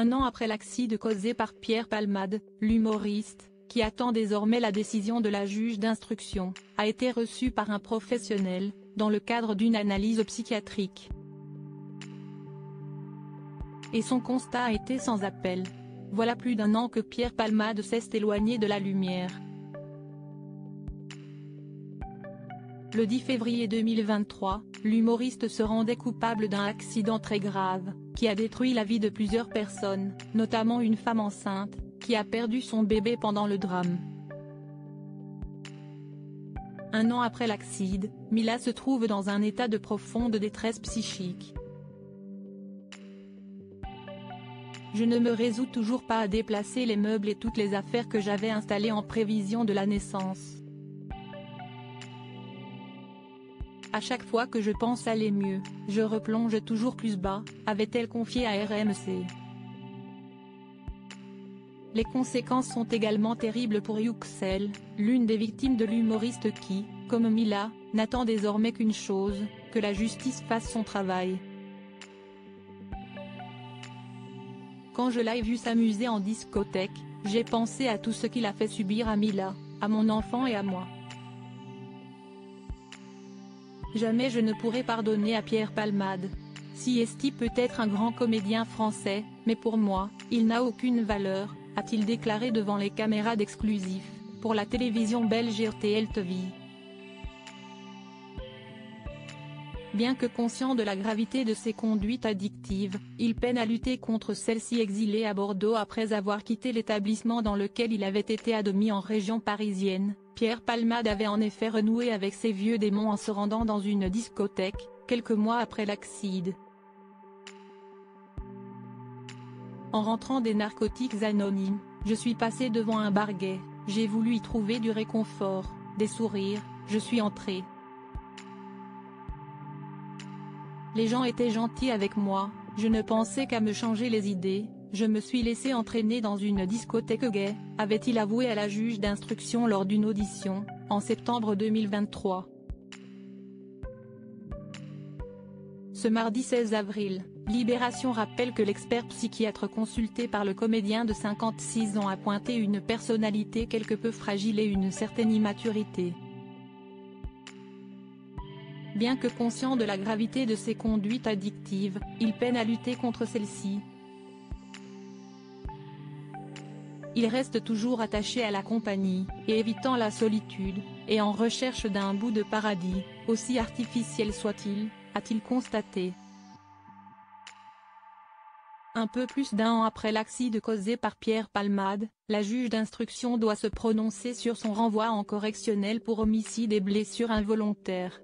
Un an après l'accident causé par Pierre Palmade, l'humoriste, qui attend désormais la décision de la juge d'instruction, a été reçu par un professionnel, dans le cadre d'une analyse psychiatrique. Et son constat a été sans appel. Voilà plus d'un an que Pierre Palmade s'est éloigné de la lumière. Le 10 février 2023, l'humoriste se rendait coupable d'un accident très grave, qui a détruit la vie de plusieurs personnes, notamment une femme enceinte, qui a perdu son bébé pendant le drame. Un an après l'accident, Mila se trouve dans un état de profonde détresse psychique. Je ne me résous toujours pas à déplacer les meubles et toutes les affaires que j'avais installées en prévision de la naissance. À chaque fois que je pense aller mieux, je replonge toujours plus bas, avait-elle confié à RMC. Les conséquences sont également terribles pour Yuxel, l'une des victimes de l'humoriste qui, comme Mila, n'attend désormais qu'une chose, que la justice fasse son travail. Quand je l'ai vu s'amuser en discothèque, j'ai pensé à tout ce qu'il a fait subir à Mila, à mon enfant et à moi. Jamais je ne pourrai pardonner à Pierre Palmade. Esti peut être un grand comédien français, mais pour moi, il n'a aucune valeur, a-t-il déclaré devant les caméras d'Exclusif, pour la télévision belge RTL TV. Bien que conscient de la gravité de ses conduites addictives, il peine à lutter contre celles-ci. Exilé à Bordeaux après avoir quitté l'établissement dans lequel il avait été admis en région parisienne, Pierre Palmade avait en effet renoué avec ses vieux démons en se rendant dans une discothèque, quelques mois après l'accident. En rentrant des Narcotiques Anonymes, je suis passé devant un bar gay, j'ai voulu y trouver du réconfort, des sourires, je suis entré. Les gens étaient gentils avec moi, je ne pensais qu'à me changer les idées, je me suis laissé entraîner dans une discothèque gay, avait-il avoué à la juge d'instruction lors d'une audition, en septembre 2023. Ce mardi 16 avril, Libération rappelle que l'expert psychiatre consulté par le comédien de 56 ans a pointé une personnalité quelque peu fragile et une certaine immaturité. Bien que conscient de la gravité de ses conduites addictives, il peine à lutter contre celles-ci. Il reste toujours attaché à la compagnie, et évitant la solitude, et en recherche d'un bout de paradis, aussi artificiel soit-il, a-t-il constaté. Un peu plus d'un an après l'accident causé par Pierre Palmade, la juge d'instruction doit se prononcer sur son renvoi en correctionnel pour homicide et blessures involontaires.